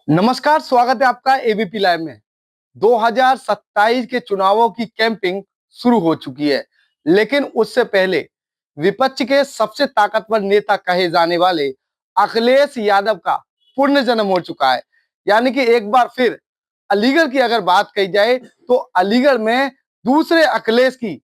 नमस्कार, स्वागत है आपका एबीपी लाइव में। 2027 के चुनावों की कैंपिंग शुरू हो चुकी है, लेकिन उससे पहले विपक्ष के सबसे ताकतवर नेता कहे जाने वाले अखिलेश यादव का पुनर्जन्म हो चुका है। यानी कि एक बार फिर अलीगढ़ की अगर बात कही जाए तो अलीगढ़ में दूसरे अखिलेश की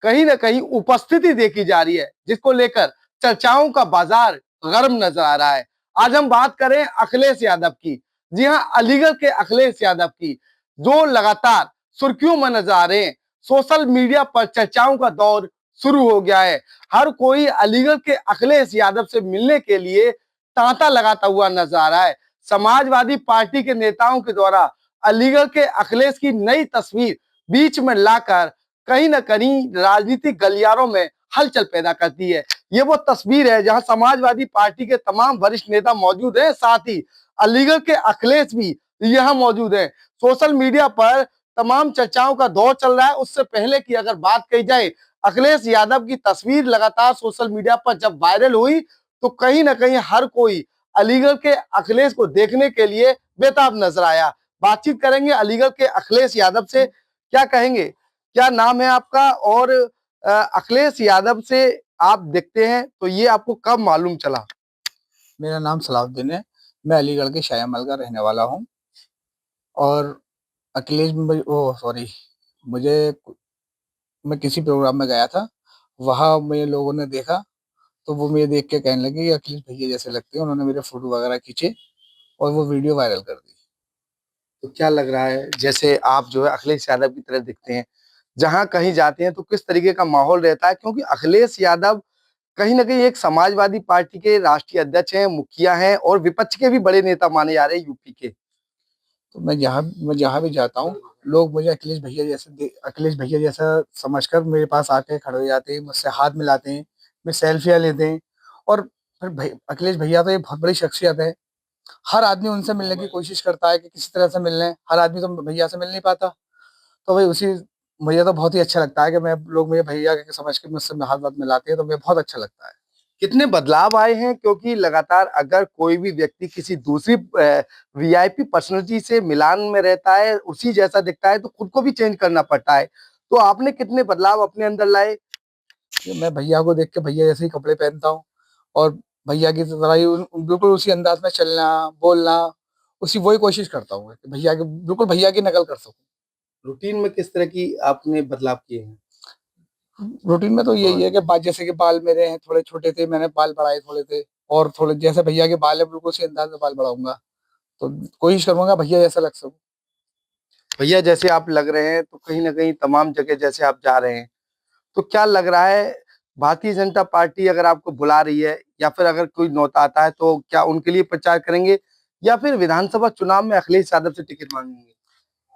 कहीं ना कहीं उपस्थिति देखी जा रही है, जिसको लेकर चर्चाओं का बाजार गर्म नजर आ रहा है। आज हम बात करें अखिलेश यादव की। जी हां, अलीगढ़ के अखिलेश यादव की, जो लगातार सुर्खियों में नजर आ रहे हैं। सोशल मीडिया पर चर्चाओं का दौर शुरू हो गया है। हर कोई अलीगढ़ के अखिलेश यादव से मिलने के लिए तांता लगाता हुआ नजर आ रहा है। समाजवादी पार्टी के नेताओं के द्वारा अलीगढ़ के अखिलेश की नई तस्वीर बीच में लाकर कहीं ना कहीं राजनीतिक गलियारों में हलचल पैदा करती है। ये वो तस्वीर है जहां समाजवादी पार्टी के तमाम वरिष्ठ नेता मौजूद हैं, साथ ही अलीगढ़ के अखिलेश भी यहां मौजूद हैं। सोशल मीडिया पर तमाम चर्चाओं का दौर चल रहा है। उससे पहले की अगर बात कही जाए, अखिलेश यादव की तस्वीर लगातार सोशल मीडिया पर जब वायरल हुई तो कहीं ना कहीं हर कोई अलीगढ़ के अखिलेश को देखने के लिए बेताब नजर आया। बातचीत करेंगे अलीगढ़ के अखिलेश यादव से। क्या कहेंगे, क्या नाम है आपका, और अखिलेश यादव से आप देखते हैं तो ये आपको कब मालूम चला? मेरा नाम सलाउद्दीन है। मैं अलीगढ़ के शायामल का रहने वाला हूँ। और अखिलेश ओ सॉरी, मुझे मैं किसी प्रोग्राम में गया था। वहाँ मेरे लोगों ने देखा तो वो मुझे देख के कहने लगे, ये अखिलेश भैया जैसे लगते हैं। उन्होंने मेरे फोटो वगैरह खींचे और वो वीडियो वायरल कर दी। तो क्या लग रहा है, जैसे आप जो है अखिलेश यादव की तरह दिखते हैं, जहां कहीं जाते हैं तो किस तरीके का माहौल रहता है? क्योंकि अखिलेश यादव कहीं ना कहीं एक समाजवादी पार्टी के राष्ट्रीय अध्यक्ष हैं, मुखिया हैं और विपक्ष के भी बड़े नेता माने जा रहे हैं यूपी के। तो मैं जहाँ भी जाता हूँ, लोग मुझे अखिलेश भैया जैसा समझकर मेरे पास आके खड़े हो जाते हैं, मुझसे हाथ मिलाते हैं, मैं सेल्फियाँ लेते हैं। और फिर अखिलेश भैया तो ये बहुत बड़ी शख्सियत है। हर आदमी उनसे मिलने की कोशिश करता है कि किसी तरह से मिल लें। हर आदमी तो भैया से मिल नहीं पाता। तो भाई उसी मुझे तो बहुत ही अच्छा लगता है कि मैं लोग मुझे भैया के समझ के मुझसे हाथ वाथ मिलाते हैं, तो मुझे बहुत अच्छा लगता है। कितने बदलाव आए हैं, क्योंकि लगातार अगर कोई भी व्यक्ति किसी दूसरी वीआईपी पर्सनैलिटी से मिलान में रहता है, उसी जैसा दिखता है, तो खुद को भी चेंज करना पड़ता है। तो आपने कितने बदलाव अपने अंदर लाए? कि मैं भैया को देख के भैया जैसे ही कपड़े पहनता हूँ। और भैया की तरह ही बिल्कुल उसी अंदाज में चलना, बोलना, उसी वही कोशिश करता हूँ कि भैया के बिल्कुल भैया की नकल कर सकूं। रूटीन में किस तरह की आपने बदलाव किए हैं? रूटीन में तो यही है कि जैसे कि बाल मेरे हैं थोड़े छोटे थे, मैंने बाल बढ़ाए थोड़े थे। और थोड़े जैसे भैया के बाल है बिल्कुल उसी अंदाज में बाल बढ़ाऊंगा। तो कोशिश करूंगा भैया जैसा लग सकूं। भैया जैसे आप लग रहे हैं, तो कहीं ना कहीं तमाम जगह जैसे आप जा रहे हैं, तो क्या लग रहा है, भारतीय जनता पार्टी अगर आपको बुला रही है या फिर अगर कोई न्योता आता है तो क्या उनके लिए प्रचार करेंगे, या फिर विधानसभा चुनाव में अखिलेश यादव से टिकट मांगेंगे?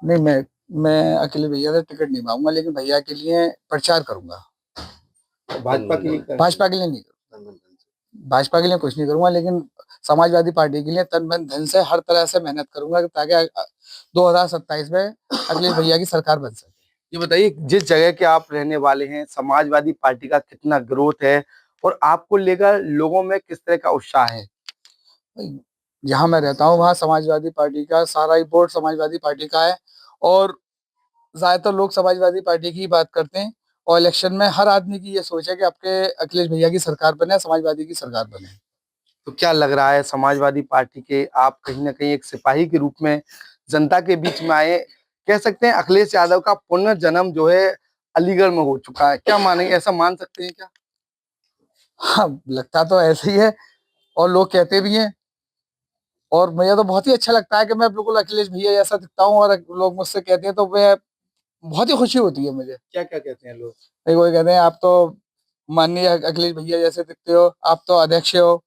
नहीं, मैं अकेले भैया से टिकट नहीं मांगूंगा, लेकिन भैया के लिए प्रचार करूंगा। भाजपा के लिए भाजपा के लिए नहीं, भाजपा के लिए कुछ नहीं करूंगा, लेकिन समाजवादी पार्टी के लिए तन मन धन से हर तरह से मेहनत करूंगा ताकि 2027 में अखिलेश भैया की सरकार बन सके। ये बताइए, जिस जगह के आप रहने वाले हैं, समाजवादी पार्टी का कितना ग्रोथ है और आपको लेकर लोगों में किस तरह का उत्साह है? जहां मैं रहता हूँ वहां समाजवादी पार्टी का सारा ही बोर्ड समाजवादी पार्टी का है। और ज्यादातर लोग समाजवादी पार्टी की ही बात करते हैं। और इलेक्शन में हर आदमी की ये सोच है कि आपके अखिलेश भैया की सरकार बने, समाजवादी की सरकार बने। तो क्या लग रहा है, समाजवादी पार्टी के आप कहीं ना कहीं एक सिपाही के रूप में जनता के बीच में आए, कह सकते हैं अखिलेश यादव का पुनर्जन्म जो है अलीगढ़ में हो चुका है? क्या मानेंगे, ऐसा मान सकते हैं क्या? हाँ, लगता तो ऐसे ही है और लोग कहते भी हैं। और मुझे तो बहुत ही अच्छा लगता है कि मैं बिल्कुल अखिलेश भैया जैसा दिखता हूँ और लोग मुझसे कहते हैं तो मैं बहुत ही खुशी होती है मुझे। क्या क्या कहते हैं लोग? एक कोई कहते हैं आप तो माननीय अखिलेश भैया जैसे दिखते हो, आप तो अध्यक्ष हो।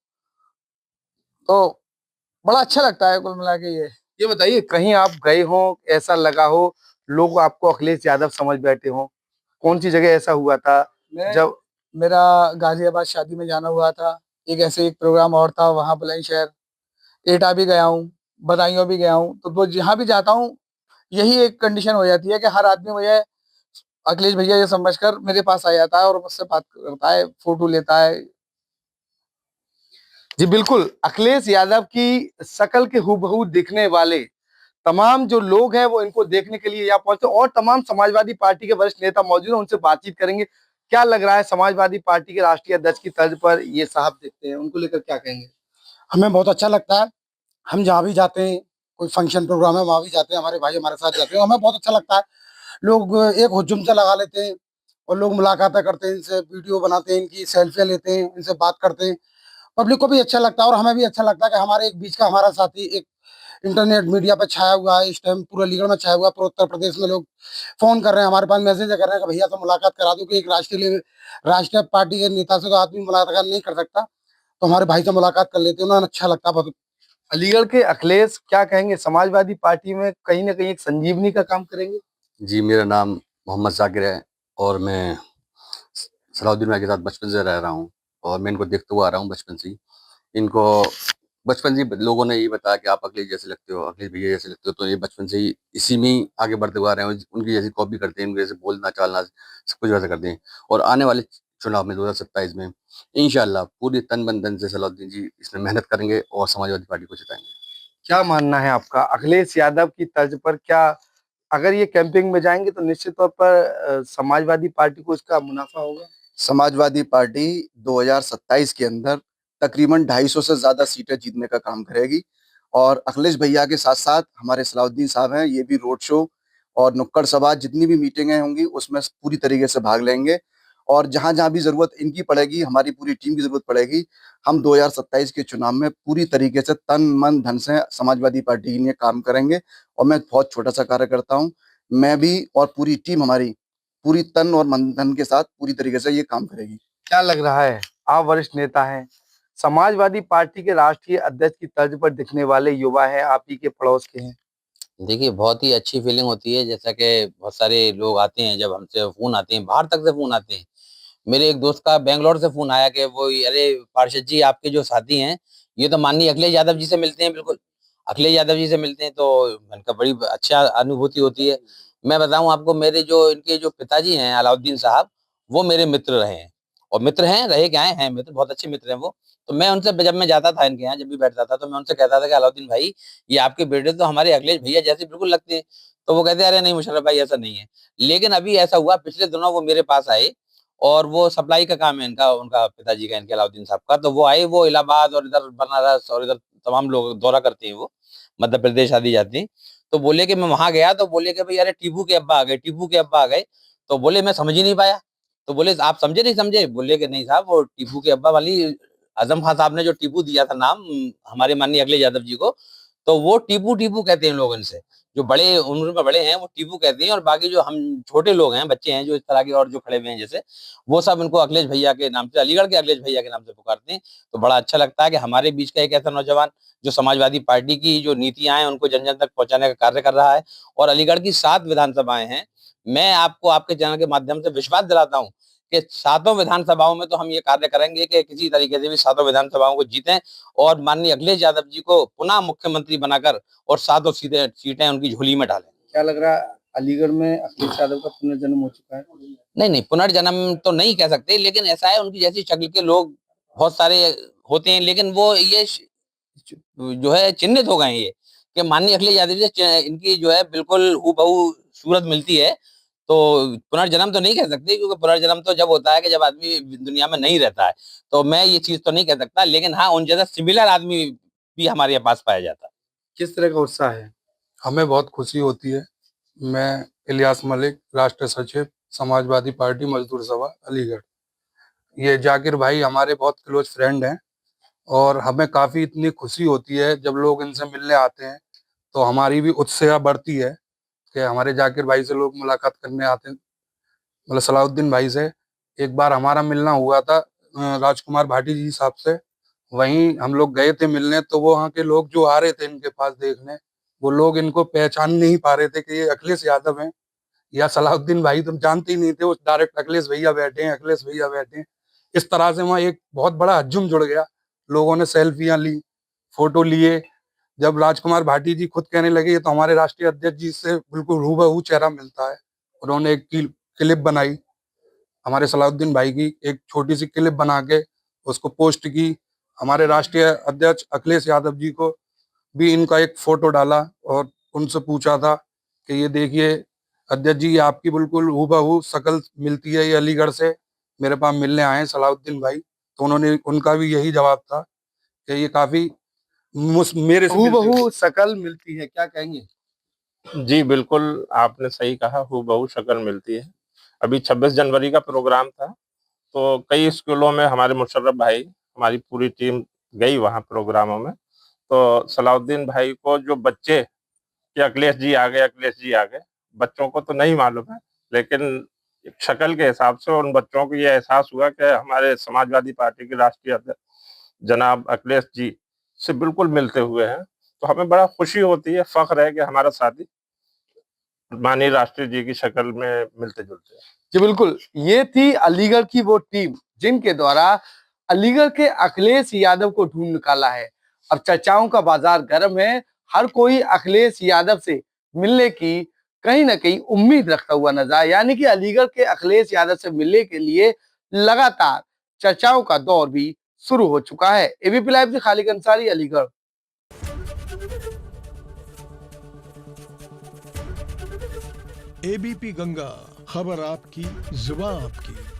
तो बड़ा अच्छा लगता है कुल मिला के ये बताइए, कहीं आप गए हो, ऐसा लगा हो लोग आपको अखिलेश यादव समझ बैठे हो? कौन सी जगह ऐसा हुआ था मैं जब? मेरा गाजियाबाद शादी में जाना हुआ था। एक ऐसे एक प्रोग्राम और था वहां बुलंदशहर। एटा भी गया हूँ, बदायूं भी गया हूँ। तो वो जहाँ भी जाता हूँ यही एक कंडीशन हो जाती है कि हर आदमी मुझे अखिलेश भैया ये समझकर मेरे पास आ जाता है और मुझसे बात करता है, फोटो लेता है। जी बिल्कुल, अखिलेश यादव की शक्ल के हूबहू दिखने वाले तमाम जो लोग हैं वो इनको देखने के लिए यहाँ पहुंचते हैं और तमाम समाजवादी पार्टी के वरिष्ठ नेता मौजूद हैं, उनसे बातचीत करेंगे। क्या लग रहा है समाजवादी पार्टी के राष्ट्रीय अध्यक्ष की तर्ज पर ये साहब दिखते हैं, उनको लेकर क्या कहेंगे? हमें बहुत अच्छा लगता है। हम जहाँ भी जाते हैं, कोई फंक्शन प्रोग्राम है, वहाँ भी जाते हैं, हमारे भाई हमारे साथ जाते हैं, हमें बहुत अच्छा लगता है। लोग एक हुज्जुम सा लगा लेते हैं और लोग मुलाकातें करते हैं, इनसे वीडियो बनाते हैं, इनकी सेल्फियाँ लेते हैं, इनसे बात करते हैं। पब्लिक को भी अच्छा लगता है और हमें भी अच्छा लगता है कि हमारे एक बीच का हमारा साथी एक इंटरनेट मीडिया पे छाया हुआ है, इस टाइम पूरे अलीगढ़ में छाया हुआ है, पूरे उत्तर प्रदेश में लोग फोन कर रहे हैं, हमारे पास मैसेज कर रहे हैं कि भैया से मुलाकात करा दो, कि एक राष्ट्रीय पार्टी के नेता से तो आदमी मुलाकात नहीं कर सकता, तो हमारे भाई से मुलाकात कर लेते हैं, उन्हें अच्छा लगता है बहुत। अलीगढ़ के अखिलेश क्या कहेंगे, समाजवादी पार्टी में कहीं ना कहीं एक संजीवनी का काम करेंगे? जी, मेरा नाम मोहम्मद जाकिर है और मैं सलाउद्दीन भाई के साथ बचपन से रह रहा हूँ और मैं इनको देखते हुआ आ रहा हूँ बचपन से ही। इनको बचपन से ही लोगों ने ये बताया कि आप अखिलेश जैसे लगते हो, अखिलेश भैया जैसे लगते हो, तो ये बचपन से ही इसी में ही आगे बढ़ते हुए आ रहे हैं। उनकी जैसी कॉपी करते हैं, उनके जैसे बोलना चालना सब कुछ वैसा करते हैं। और आने वाले चुनाव में 2027 में इंशाल्लाह पूरी तन मन धन से सलाउद्दीन जी इसमें मेहनत करेंगे और समाजवादी पार्टी को जिताएंगे। क्या मानना है आपका, अखिलेश यादव की तर्ज पर क्या अगर ये कैंपिंग में जाएंगे तो निश्चित तौर पर समाजवादी पार्टी को इसका मुनाफा होगा? समाजवादी पार्टी 2027 के अंदर तकरीबन 250 से ज्यादा सीटें जीतने का काम करेगी और अखिलेश भैया के साथ साथ हमारे सलाउद्दीन साहब हैं, ये भी रोड शो और नुक्कड़ सभा जितनी भी मीटिंगें होंगी उसमें पूरी तरीके से भाग लेंगे और जहां जहां भी जरूरत इनकी पड़ेगी, हमारी पूरी टीम की जरूरत पड़ेगी, हम 2027 के चुनाव में पूरी तरीके से तन मन धन से समाजवादी पार्टी के लिए काम करेंगे। और मैं बहुत छोटा सा कार्य करता हूँ, मैं भी और पूरी टीम हमारी पूरी तन और मन धन के साथ पूरी तरीके से ये काम करेगी। क्या लग रहा है, आप वरिष्ठ नेता हैं, समाजवादी पार्टी के राष्ट्रीय अध्यक्ष की तर्ज पर दिखने वाले युवा हैं, आप ही के पड़ोस के हैं। देखिए, बहुत ही अच्छी फीलिंग होती है, जैसा कि बहुत सारे लोग आते हैं, जब हमसे फ़ोन आते हैं, बाहर तक से फ़ोन आते हैं। मेरे एक दोस्त का बैंगलोर से फ़ोन आया कि वो अरे! पार्षद जी आपके जो साथी हैं, ये तो माननीय अखिलेश यादव जी से मिलते हैं बिल्कुल। अखिलेश यादव जी से मिलते हैं तो मैंने कहा बड़ी अच्छा अनुभूति होती है। मैं बताऊँ आपको मेरे जो इनके जो पिताजी हैं अलाउद्दीन साहब, वो मेरे मित्र रहे हैं और मित्र हैं, रहे क्या हैं मित्र, बहुत अच्छे मित्र हैं वो। तो मैं उनसे जब मैं जाता था इनके यहाँ, जब भी बैठता था, तो मैं उनसे कहता था कि अलाउद्दीन भाई, ये आपके बेटे तो हमारे अखिलेश भैया जैसे बिल्कुल लगते हैं। तो वो कहते हैं, "अरे नहीं मुशर्रफ भाई ऐसा नहीं है।" लेकिन अभी ऐसा हुआ पिछले दिनों वो मेरे पास आए और वो सप्लाई का काम है इनका, उनका पिताजी का, इनके अलाउद्दीन साहब का। तो वो आए, वो इलाहाबाद और इधर बनारस और इधर तमाम लोग दौरा करते हैं वो, मध्य प्रदेश आदि जाते हैं। तो बोले कि मैं वहाँ गया तो बोले कि भई अरे टीपू के अब्बा आ गए, टीपू के अब्बा आ गए। तो बोले मैं समझ ही नहीं पाया। तो बोले आप समझे नहीं समझे? बोले कि नहीं साहब वो टीपू के अब्बा वाली आज़म खान साहब ने जो टीपू दिया था नाम हमारे माननीय अखिलेश यादव जी को, तो वो टीपू, टीपू कहते हैं लोग इनसे। जो बड़े उम्र में बड़े हैं वो टीपू कहते हैं और बाकी जो हम छोटे लोग हैं, बच्चे हैं जो इस तरह के और जो खड़े हुए हैं जैसे, वो सब इनको अखिलेश भैया के नाम से, अलीगढ़ के अखिलेश भैया के नाम से पुकारते हैं। तो बड़ा अच्छा लगता है कि हमारे बीच का एक ऐसा नौजवान जो समाजवादी पार्टी की जो नीतियाँ हैं उनको जन-जन तक पहुँचाने का कार्य कर रहा है और अलीगढ़ की 7 विधानसभाएँ हैं। मैं आपको आपके चैनल के माध्यम से विश्वास दिलाता हूँ कि सातों विधानसभाओं में तो हम ये कार्य करेंगे कि किसी तरीके से भी सातों विधानसभाओं को जीतें और माननीय अखिलेश यादव जी को पुनः मुख्यमंत्री बनाकर और सातों सीटें सीटें उनकी झोली में डालें। क्या लग रहा है, अलीगढ़ में अखिलेश यादव का पुनर्जन्म हो चुका है? नहीं, नहीं, पुनर्जन्म तो नहीं कह सकते, लेकिन ऐसा है उनकी जैसी शक्ल के लोग बहुत सारे होते हैं, लेकिन वो ये जो है चिन्हित हो गए हैं ये, कि माननीय अखिलेश यादव जी से इनकी जो है बिल्कुल हूबहू सूरत मिलती है। तो पुनर्जन्म तो नहीं कह सकते क्योंकि पुनर्जन्म तो जब होता है कि जब आदमी दुनिया में नहीं रहता है। तो मैं ये चीज़ तो नहीं कह सकता, लेकिन हाँ, उन जैसा सिमिलर आदमी भी हमारे पास पाया जाता है। किस तरह का उत्साह है? हमें बहुत खुशी होती है। मैं इलियास मलिक, राष्ट्रीय सचिव, समाजवादी पार्टी मजदूर सभा अलीगढ़। ये जाकिर भाई हमारे बहुत क्लोज फ्रेंड हैं और हमें काफ़ी इतनी खुशी होती है जब लोग इनसे मिलने आते हैं, तो हमारी भी उत्साह बढ़ती है कि हमारे जाकिर भाई से लोग मुलाकात करने आते हैं। मतलब सलाउद्दीन भाई से एक बार हमारा मिलना हुआ था राजकुमार भाटी जी साहब से, वहीं हम लोग गए थे मिलने, तो वो वहाँ के लोग जो आ रहे थे इनके पास देखने, वो लोग इनको पहचान नहीं पा रहे थे कि ये अखिलेश यादव हैं या सलाउद्दीन भाई, तुम जानते ही नहीं थे, वो डायरेक्ट अखिलेश भैया बैठे हैं, अखिलेश भैया बैठे हैं। इस तरह से वहाँ एक बहुत बड़ा हज्जुम जुड़ गया, लोगों ने सेल्फियां ली, फोटो लिए। जब राजकुमार भाटी जी खुद कहने लगे ये तो हमारे राष्ट्रीय अध्यक्ष जी से बिल्कुल हूबहू चेहरा मिलता है, उन्होंने एक क्लिप बनाई हमारे सलाउद्दीन भाई की, एक छोटी सी क्लिप बना के उसको पोस्ट की हमारे राष्ट्रीय अध्यक्ष अखिलेश यादव जी को भी इनका एक फोटो डाला और उनसे पूछा था कि ये देखिए अध्यक्ष जी, आपकी बिल्कुल हूबहू शक्ल मिलती है, ये अलीगढ़ से मेरे पास मिलने आए हैं सलाउद्दीन भाई। तो उन्होंने उनका भी यही जवाब था कि ये काफी मेरे से मिलते हूबहू शक्ल मिलती है, क्या कहेंगे? जी, बिल्कुल आपने सही कहा, हूबहू शक्ल मिलती है। अभी 26 जनवरी का प्रोग्राम था, तो कई स्कूलों में हमारे मुशर्रफ भाई, हमारी पूरी टीम गई वहाँ प्रोग्रामों में। तो सलाउद्दीन भाई को जो बच्चे कि अखिलेश जी आ गए, अखिलेश जी आ गए, बच्चों को तो नहीं मालूम है, लेकिन शक्ल के हिसाब से उन बच्चों को ये एहसास हुआ कि हमारे समाजवादी पार्टी के राष्ट्रीय अध्यक्ष जनाब अखिलेश जी से बिल्कुल मिलते हुए हैं। तो हमें बड़ा खुशी होती है, फ़ख्र है कि हमारा साथी माननीय राष्ट्रीय जी की शक्ल में मिलते-जुलते हैं। जी बिल्कुल, ये थी अलीगढ़ की वो टीम जिनके द्वारा अलीगढ़ के अखिलेश यादव को ढूंढ निकाला है। अब चर्चाओं का बाजार गर्म है, हर कोई अखिलेश यादव से मिलने की कहीं ना कहीं उम्मीद रखता हुआ नजर आया, यानी कि अलीगढ़ के अखिलेश यादव से मिलने के लिए लगातार चर्चाओं का दौर भी शुरू हो चुका है। एबीपी लाइव से खालिद अंसारी, अलीगढ़। एबीपी गंगा, खबर आपकी, जुबान आपकी।